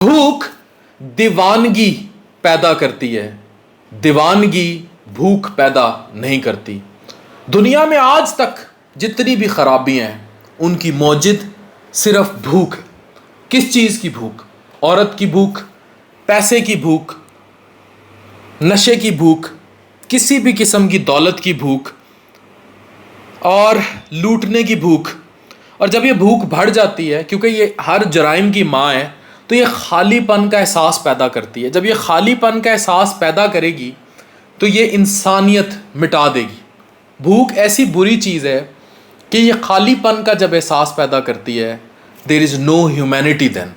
भूख दीवानगी पैदा करती है, दीवानगी भूख पैदा नहीं करती। दुनिया में आज तक जितनी भी खराबियां हैं उनकी मौजिद सिर्फ भूख है। किस चीज़ की भूख? औरत की भूख, पैसे की भूख, नशे की भूख, किसी भी किस्म की दौलत की भूख और लूटने की भूख। और जब ये भूख बढ़ जाती है, क्योंकि ये हर जराइम की माँ है, तो ये खालीपन का एहसास पैदा करती है। जब ये खालीपन का एहसास पैदा करेगी तो ये इंसानियत मिटा देगी। भूख ऐसी बुरी चीज़ है कि ये खालीपन का जब एहसास पैदा करती है, there is no humanity then.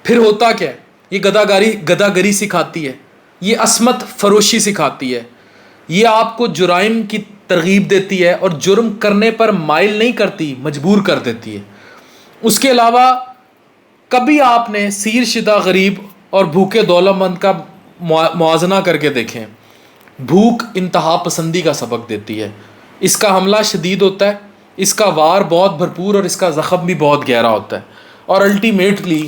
फिर होता क्या है? ये गदागरी सिखाती है, ये असमत फरोशी सिखाती है, ये आपको जुराइम की तरगीब देती है और जुर्म करने पर माइल नहीं करती, मजबूर कर देती है। उसके अलावा कभी आपने सीर शिदा गरीब और भूखे दौलतमंद का मुआजना करके देखें। भूख इंतहा पसंदी का सबक देती है। इसका हमला शदीद होता है, इसका वार बहुत भरपूर और इसका ज़ख़म भी बहुत गहरा होता है और अल्टीमेटली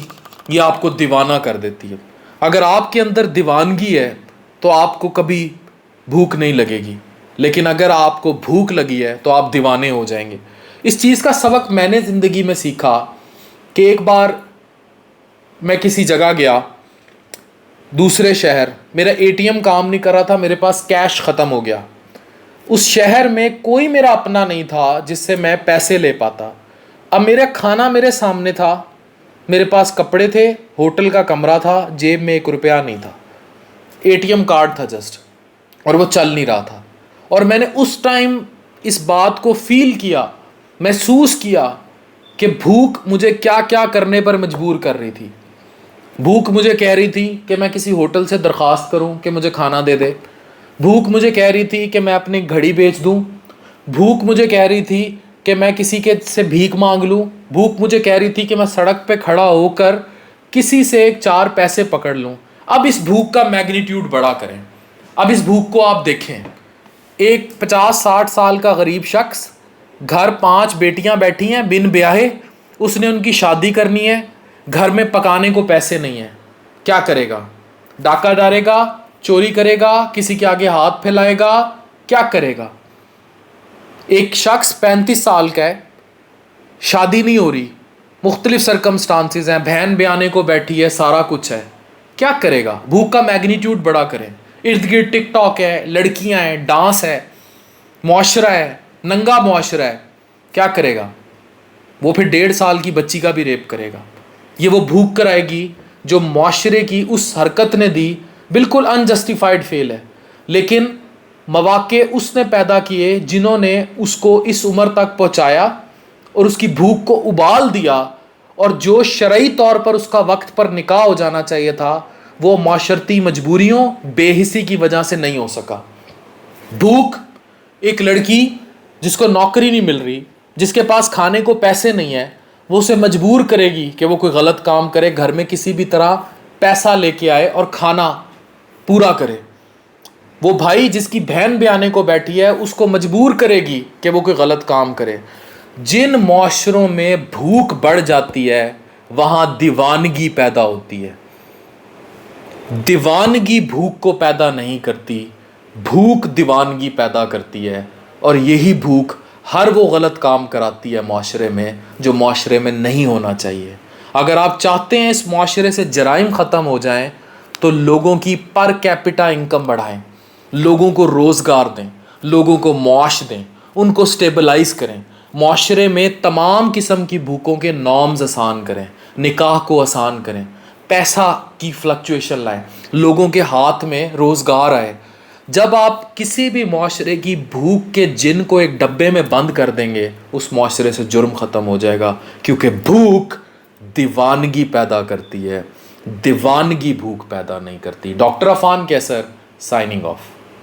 ये आपको दीवाना कर देती है। अगर आपके अंदर दीवानगी है तो आपको कभी भूख नहीं लगेगी, लेकिन अगर आपको भूख लगी है तो आप दीवाने हो जाएंगे। इस चीज़ का सबक मैंने ज़िंदगी में सीखा कि एक बार मैं किसी जगह गया, दूसरे शहर, मेरा एटीएम काम नहीं कर रहा था, मेरे पास कैश ख़त्म हो गया। उस शहर में कोई मेरा अपना नहीं था जिससे मैं पैसे ले पाता। अब मेरा खाना मेरे सामने था, मेरे पास कपड़े थे, होटल का कमरा था, जेब में 1 रुपया नहीं था, एटीएम कार्ड था जस्ट, और वो चल नहीं रहा था। और मैंने उस टाइम इस बात को फील किया, महसूस किया कि भूख मुझे क्या क्या करने पर मजबूर कर रही थी। भूख मुझे कह रही थी कि मैं किसी होटल से दरख्वास्त करूं कि मुझे खाना दे दे। भूख मुझे कह रही थी कि मैं अपनी घड़ी बेच दूं। भूख मुझे कह रही थी कि मैं किसी के से भीख मांग लूं। भूख मुझे कह रही थी कि मैं सड़क पे खड़ा होकर किसी से 4 पैसे पकड़ लूं। अब इस भूख का मैग्नीट्यूड बड़ा करें। अब इस भूख को आप देखें। एक 50-60 साल का गरीब शख्स, घर 5 बेटियां बैठी हैं बिन ब्याहे, उसने उनकी शादी करनी है, घर में पकाने को पैसे नहीं है, क्या करेगा? डाका डालेगा, चोरी करेगा, किसी के आगे हाथ फैलाएगा, क्या करेगा? एक शख्स 35 साल का है, शादी नहीं हो रही, मुख्तलिफ सरकमस्टांसिस हैं, बहन ब्याने को बैठी है, सारा कुछ है, क्या करेगा? भूख का मैग्नीट्यूड बड़ा करें। इर्द गिर्द टिकटॉक है, लड़कियां हैं, डांस है, मुआशरा है, नंगा मुआशरा है, क्या करेगा? वो फिर 1.5 साल की बच्ची का भी रेप करेगा। ये वो भूख कराएगी जो मुआशरे की उस हरकत ने दी, बिल्कुल अनजस्टिफाइड फेल है, लेकिन मौके उसने पैदा किए जिन्होंने उसको इस उम्र तक पहुंचाया और उसकी भूख को उबाल दिया। और जो शरई तौर पर उसका वक्त पर निकाह हो जाना चाहिए था, वो माशरती मजबूरियों, बेहिसी की वजह से नहीं हो सका। भूख एक लड़की जिसको नौकरी नहीं मिल रही, जिसके पास खाने को पैसे नहीं है, वो उसे मजबूर करेगी कि वो कोई गलत काम करे, घर में किसी भी तरह पैसा लेके आए और खाना पूरा करे। वो भाई जिसकी बहन ब्याने को बैठी है, उसको मजबूर करेगी कि वो कोई गलत काम करे। जिन मुआशरों में भूख बढ़ जाती है वहाँ दीवानगी पैदा होती है। दीवानगी भूख को पैदा नहीं करती, भूख दीवानगी पैदा करती है। और यही भूख हर वो गलत काम कराती है माशरे में जो माशरे में नहीं होना चाहिए। अगर आप चाहते हैं इस माशरे से जराइम ख़त्म हो जाएं, तो लोगों की पर कैपिटा इनकम बढ़ाएं, लोगों को रोज़गार दें, लोगों को मुआश दें, उनको स्टेबलाइज करें, माशरे में तमाम किस्म की भूखों के नॉर्म्स आसान करें, निकाह को आसान करें, पैसा की फ्लक्चुएशन लाएं, लोगों के हाथ में रोज़गार आए। जब आप किसी भी माशरे की भूख के जिन को एक डब्बे में बंद कर देंगे, उस माशरे से जुर्म ख़त्म हो जाएगा, क्योंकि भूख दीवानगी पैदा करती है, दीवानगी भूख पैदा नहीं करती। डॉक्टर अफान कैसर, साइनिंग ऑफ।